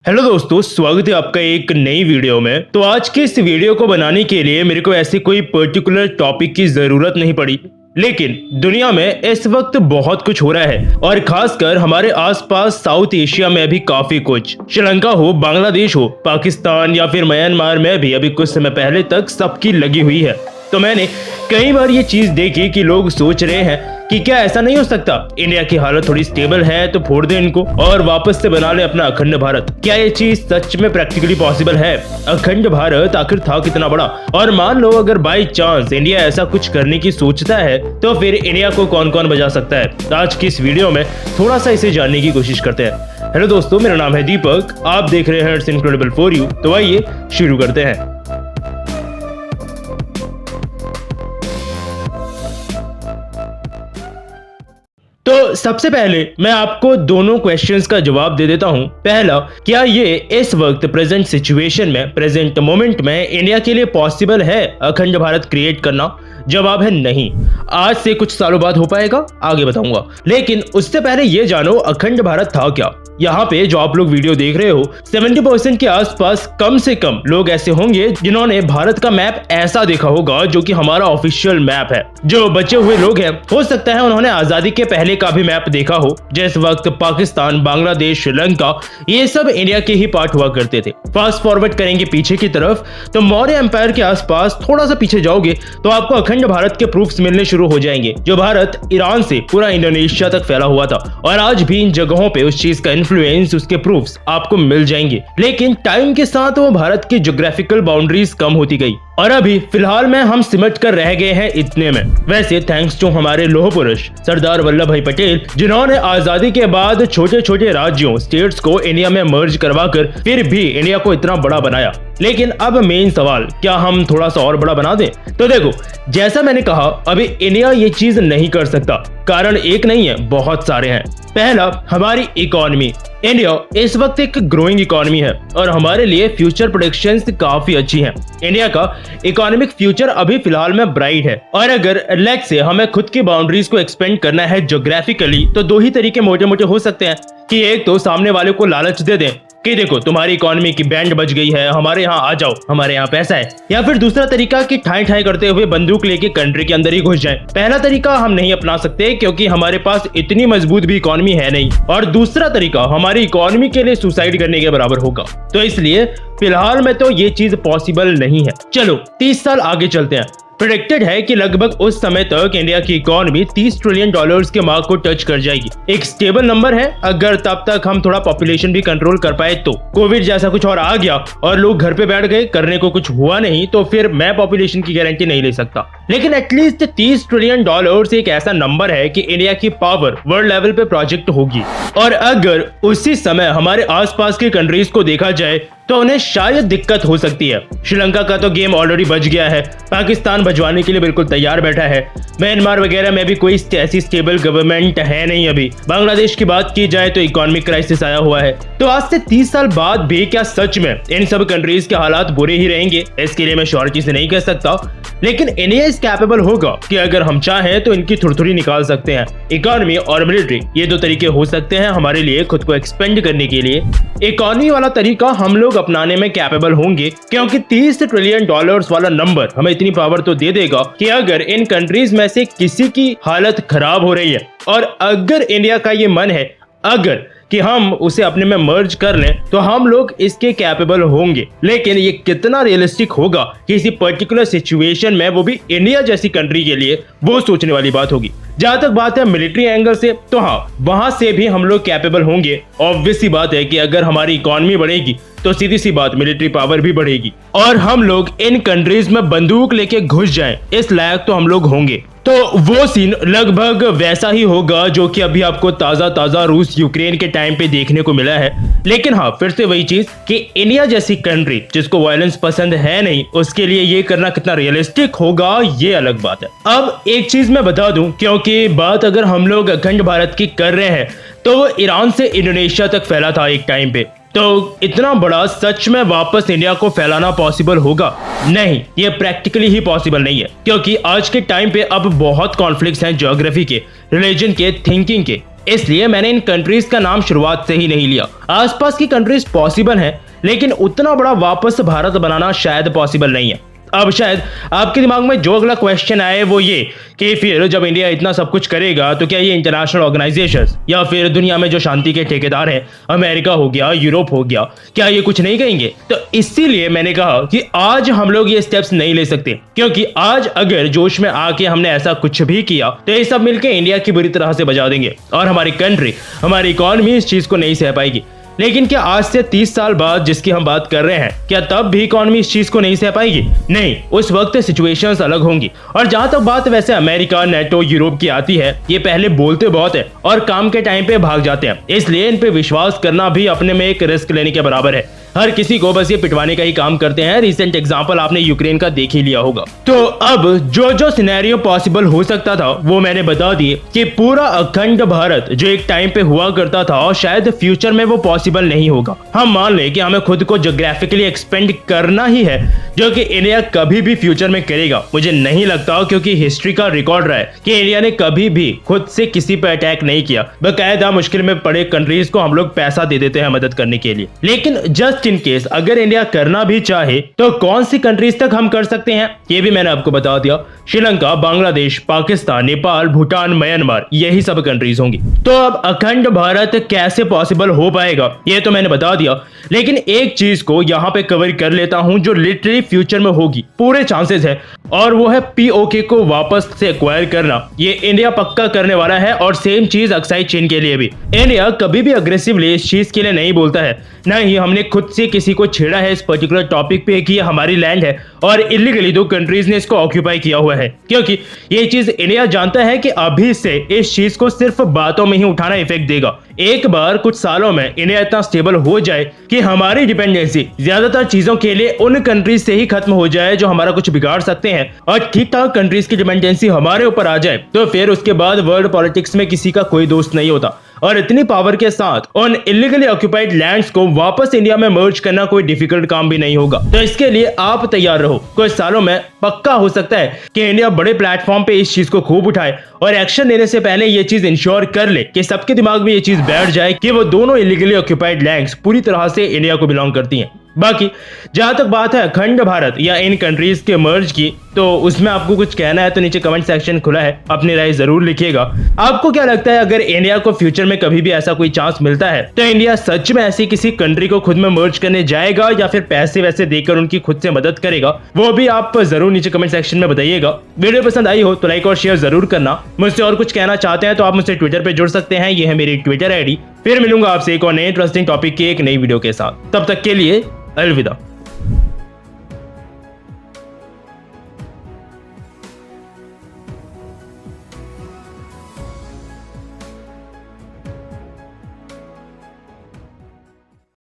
Hello दोस्तों, स्वागत है आपका एक नई वीडियो में। तो आज के इस वीडियो को बनाने के लिए मेरे को ऐसे कोई पर्टिकुलर टॉपिक की जरूरत नहीं पड़ी, लेकिन दुनिया में इस वक्त बहुत कुछ हो रहा है और खासकर हमारे आसपास साउथ एशिया में भी काफी कुछ। श्रीलंका हो, बांग्लादेश हो, पाकिस्तान या फिर म्यांमार में भी अभी कुछ समय पहले तक सबकी लगी हुई है। तो मैंने कई बार ये चीज देखी कि लोग सोच रहे हैं कि क्या ऐसा नहीं हो सकता, इंडिया की हालत थोड़ी स्टेबल है तो फोड़ दे इनको और वापस से बना ले अपना अखंड भारत। क्या ये चीज सच में प्रैक्टिकली पॉसिबल है? अखंड भारत आखिर था कितना बड़ा? और मान लो अगर बाई चांस इंडिया ऐसा कुछ करने की सोचता है तो फिर इंडिया को कौन कौन बचा सकता है? आज की इस वीडियो में थोड़ा सा इसे जानने की कोशिश करते हैं। हेलो दोस्तों, मेरा नाम है दीपक, आप देख रहे हैं इट्स इनक्रेडिबल फॉर यू। तो आइए शुरू करते हैं। तो सबसे पहले मैं आपको दोनों क्वेश्चंस का जवाब दे देता हूं। पहला, क्या ये इस वक्त प्रेजेंट सिचुएशन में, प्रेजेंट मोमेंट में इंडिया के लिए पॉसिबल है अखंड भारत क्रिएट करना? जवाब है नहीं। आज से कुछ सालों बाद हो पाएगा, आगे बताऊंगा। लेकिन उससे पहले ये जानो अखंड भारत था क्या। यहाँ पे जो आप लोग वीडियो देख रहे हो 70% के आसपास कम से कम लोग ऐसे होंगे जिन्होंने भारत का मैप ऐसा देखा होगा जो कि हमारा ऑफिशियल मैप है। जो बचे हुए लोग हैं हो सकता है उन्होंने आजादी के पहले का भी मैप देखा हो, जिस वक्त पाकिस्तान, बांग्लादेश, श्रीलंका ये सब इंडिया के ही पार्ट हुआ करते थे। फास्ट फॉरवर्ड करेंगे पीछे की तरफ तो मौर्य एम्पायर के आसपास थोड़ा सा पीछे जाओगे तो आपको अखंड भारत के प्रूफ्स मिलने शुरू हो जाएंगे। जो भारत ईरान से पूरा इंडोनेशिया तक फैला हुआ था और आज भी इन जगहों पे उस चीज का इन्फ्लुएंस, उसके प्रूफ्स आपको मिल जाएंगे। लेकिन टाइम के साथ वो भारत की ज्योग्राफिकल बाउंड्रीज कम होती गई और अभी फिलहाल में हम सिमट कर रह गए हैं इतने में। वैसे थैंक्स टू हमारे लोह पुरुष सरदार वल्लभ भाई पटेल, जिन्होंने आजादी के बाद छोटे छोटे राज्यों, स्टेट्स को इंडिया में मर्ज करवाकर फिर भी इंडिया को इतना बड़ा बनाया। लेकिन अब मेन सवाल, क्या हम थोड़ा सा और बड़ा बना दें? तो देखो, जैसा मैंने कहा अभी इंडिया ये चीज नहीं कर सकता। कारण एक नहीं है, बहुत सारे हैं। पहला, हमारी इकोनॉमी। इंडिया इस वक्त एक ग्रोइंग इकोनॉमी है और हमारे लिए फ्यूचर प्रोडिक्शंस काफी अच्छी हैं। इंडिया का इकोनॉमिक फ्यूचर अभी फिलहाल में ब्राइट है और अगर लेट्स से हमें खुद की बाउंड्रीज को एक्सपेंड करना है ज्योग्राफिकली तो दो ही तरीके मोटे मोटे हो सकते हैं कि एक तो सामने वाले को लालच दे दें कि देखो तुम्हारी इकोनॉमी की बैंड बच गई है, हमारे यहाँ आ जाओ, हमारे यहाँ पैसा है। या फिर दूसरा तरीका कि ठाई ठाई करते हुए बंदूक लेके कंट्री के अंदर ही घुस जाएं। पहला तरीका हम नहीं अपना सकते क्योंकि हमारे पास इतनी मजबूत भी इकोनॉमी है नहीं, और दूसरा तरीका हमारी इकोनॉमी के लिए सुसाइड करने के बराबर होगा। तो इसलिए फिलहाल में तो ये चीज पॉसिबल नहीं है। चलो 30 साल आगे चलते हैं। प्रेडिक्टेड है कि लगभग उस समय तक इंडिया की इकोनॉमी $30 ट्रिलियन के मार्क को टच कर जाएगी। एक स्टेबल नंबर है अगर तब तक हम थोड़ा पॉपुलेशन भी कंट्रोल कर पाए तो। कोविड जैसा कुछ और आ गया और लोग घर पे बैठ गए, करने को कुछ हुआ नहीं, तो फिर मैं पॉपुलेशन की गारंटी नहीं ले सकता। लेकिन एटलीस्ट $30 ट्रिलियन एक ऐसा नंबर है कि इंडिया की पावर वर्ल्ड लेवल पे प्रोजेक्ट होगी। और अगर उसी समय हमारे आसपास की कंट्रीज को देखा जाए तो उन्हें शायद दिक्कत हो सकती है। श्रीलंका का तो गेम ऑलरेडी बच गया है, पाकिस्तान बचवाने के लिए बिल्कुल तैयार बैठा है, म्यांमार वगैरह में भी कोई ऐसी स्टेबल गवर्नमेंट है नहीं अभी। बांग्लादेश की बात की जाए तो इकोनॉमिक क्राइसिस आया हुआ है। तो आज से 30 साल बाद भी क्या सच में इन सब कंट्रीज के हालात बुरे ही रहेंगे? इसके लिए मैं श्योरिटी से नहीं कह सकता, लेकिन इंडिया इस कैपेबल होगा कि अगर हम चाहें तो इनकी थुरथुरी निकाल सकते हैं। इकोनॉमी और मिलिट्री ये दो तरीके हो सकते हैं हमारे लिए खुद को एक्सपेंड करने के लिए। इकोनॉमी वाला तरीका हम लोग अपनाने में कैपेबल होंगे क्योंकि $30 ट्रिलियन वाला नंबर हमें इतनी पावर तो दे देगा कि अगर इन कंट्रीज में से किसी की हालत खराब हो रही है और अगर इंडिया का ये मन है अगर कि हम उसे अपने में मर्ज कर लें तो हम लोग इसके कैपेबल होंगे। लेकिन ये कितना रियलिस्टिक होगा किसी पर्टिकुलर सिचुएशन में, वो भी इंडिया जैसी कंट्री के लिए, वो सोचने वाली बात होगी। जहां तक बात है मिलिट्री एंगल से, तो हाँ, वहां से भी हम लोग कैपेबल होंगे। ऑब्वियस सी बात है कि अगर हमारी इकोनॉमी बढ़ेगी तो सीधी सी बात मिलिट्री पावर भी बढ़ेगी और हम लोग इन कंट्रीज में बंदूक लेके घुस जाएं इस लायक तो हम लोग होंगे। तो वो सीन लगभग वैसा ही होगा जो कि अभी आपको ताजा रूस यूक्रेन के टाइम पे देखने को मिला है। लेकिन हाँ, फिर से वही चीज कि इंडिया जैसी कंट्री जिसको वायलेंस पसंद है नहीं, उसके लिए ये करना कितना रियलिस्टिक होगा ये अलग बात है। अब एक चीज मैं बता दूं, क्योंकि बात अगर हम लोग अखंड भारत की कर रहे हैं तो वो ईरान से इंडोनेशिया तक फैला था एक टाइम पे। तो इतना बड़ा सच में वापस इंडिया को फैलाना पॉसिबल होगा? नहीं, ये प्रैक्टिकली ही पॉसिबल नहीं है क्योंकि आज के टाइम पे अब बहुत कॉन्फ्लिक्ट्स हैं ज्योग्राफी के, रिलीजन के, थिंकिंग के। इसलिए मैंने इन कंट्रीज का नाम शुरुआत से ही नहीं लिया। आसपास की कंट्रीज पॉसिबल है, लेकिन उतना बड़ा वापस भारत बनाना शायद पॉसिबल नहीं है। अब शायद आपके दिमाग में जो अगला क्वेश्चन आए वो ये कि फिर जब इंडिया इतना सब कुछ करेगा तो क्या ये इंटरनेशनल ऑर्गेनाइजेशंस या फिर दुनिया में जो शांति के ठेकेदार हैं, अमेरिका हो गया, यूरोप हो गया, क्या ये कुछ नहीं कहेंगे? तो इसीलिए मैंने कहा कि आज हम लोग ये स्टेप्स नहीं ले सकते, क्योंकि आज अगर जोश में आके हमने ऐसा कुछ भी किया तो ये सब मिलकर इंडिया की बुरी तरह से बजा देंगे और हमारी कंट्री, हमारी इकोनॉमी इस चीज को नहीं सह पाएगी। लेकिन क्या आज से 30 साल बाद जिसकी हम बात कर रहे हैं, क्या तब भी इकोनॉमी इस चीज को नहीं सह पाएगी? नहीं, उस वक्त सिचुएशंस अलग होंगी। और जहां तक बात वैसे अमेरिका, नेटो, यूरोप की आती है, ये पहले बोलते बहुत है और काम के टाइम पे भाग जाते हैं, इसलिए इन पे विश्वास करना भी अपने में एक रिस्क लेने के बराबर है। हर किसी को बस ये पिटवाने का ही काम करते हैं। रिसेंट एग्जांपल आपने यूक्रेन का देख ही लिया होगा। तो अब जो जो सिनेरियो पॉसिबल हो सकता था वो मैंने बता दिए कि पूरा अखंड भारत जो एक टाइम पे हुआ करता था और शायद फ्यूचर में वो पॉसिबल नहीं होगा। हम मान लें कि हमें खुद को ज्योग्राफिकली एक्सपेंड करना ही है, जो कि इंडिया कभी भी फ्यूचर में करेगा मुझे नहीं लगता, क्योंकि हिस्ट्री का रिकॉर्ड रहा है कि इंडिया ने कभी भी खुद से किसी पर अटैक नहीं किया। बकायदा मुश्किल में पड़े कंट्रीज को हम लोग पैसा दे देते हैं मदद करने के लिए। लेकिन जस्ट इन केस अगर इंडिया करना भी चाहे तो कौन सी कंट्रीज तक हम कर सकते हैं ये भी मैंने आपको बता दिया। श्रीलंका, बांग्लादेश, पाकिस्तान, नेपाल, भूटान, म्यांमार, यही सब कंट्रीज होंगी। तो अब अखंड भारत कैसे पॉसिबल हो पाएगा ये तो मैंने बता दिया, लेकिन एक चीज को यहाँ पे कवर कर लेता हूं जो लिटरली फ्यूचर में होगी, पूरे चांसेस है, और वो है पीओके को वापस से एक्वायर करना। ये इंडिया पक्का करने वाला है और सेम चीज अक्साई चीन के लिए भी। इंडिया कभी भी अग्रेसिवली इस चीज के लिए नहीं बोलता है, न ही हमने खुद से किसी को छेड़ा है इस पर्टिकुलर टॉपिक पे कि ये हमारी लैंड है और इलीगली दो कंट्रीज ने इसको ऑक्यूपाई किया हुआ है, क्योंकि ये चीज इंडिया जानता है कि अभी से इस चीज को सिर्फ बातों में ही उठाना इफेक्ट देगा। एक बार कुछ सालों में इंडिया इतना स्टेबल हो जाए कि हमारी डिपेंडेंसी ज्यादातर चीजों के लिए उन कंट्रीज से ही खत्म हो जाए जो हमारा कुछ बिगाड़ सकते हैं, और ठीक ठाक कंट्रीज की डिपेंडेंसी हमारे ऊपर आ जाए, तो फिर उसके बाद वर्ल्ड पॉलिटिक्स में किसी का कोई दोस्त नहीं होता। और इतनी पावर के साथ उन इलीगली ऑक्यूपाइड लैंड्स को वापस इंडिया में मर्ज करना कोई डिफिकल्ट काम भी नहीं होगा। तो इसके लिए आप तैयार रहो। कुछ सालों में पक्का हो सकता है कि इंडिया बड़े प्लेटफॉर्म पे इस चीज को खूब उठाए और एक्शन लेने से पहले ये चीज इंश्योर कर ले कि सबके दिमाग में ये चीज बैठ जाए कि वो दोनों इलीगली ऑक्यूपाइड लैंड्स पूरी तरह से इंडिया को बिलोंग करती हैं। बाकी जहां तक बात है अखंड भारत या इन कंट्रीज के मर्ज की, तो उसमें आपको कुछ कहना है तो नीचे कमेंट सेक्शन खुला है, अपनी राय जरूर लिखिएगा। आपको क्या लगता है अगर इंडिया को फ्यूचर में कभी भी ऐसा कोई चांस मिलता है तो इंडिया सच में ऐसी किसी कंट्री को खुद में मर्ज करने जाएगा या फिर पैसे वैसे देकर उनकी खुद से मदद करेगा? वो भी आप जरूर नीचे कमेंट सेक्शन में बताइएगा। वीडियो पसंद आई हो तो लाइक और शेयर जरूर करना। मुझसे और कुछ कहना चाहते हैं तो आप मुझसे ट्विटर पे जुड़ सकते हैं, ये है मेरी ट्विटर आईडी। फिर मिलूंगा आपसे एक और नए इंटरेस्टिंग टॉपिक की एक नई वीडियो के साथ। तब तक के लिए अलविदा।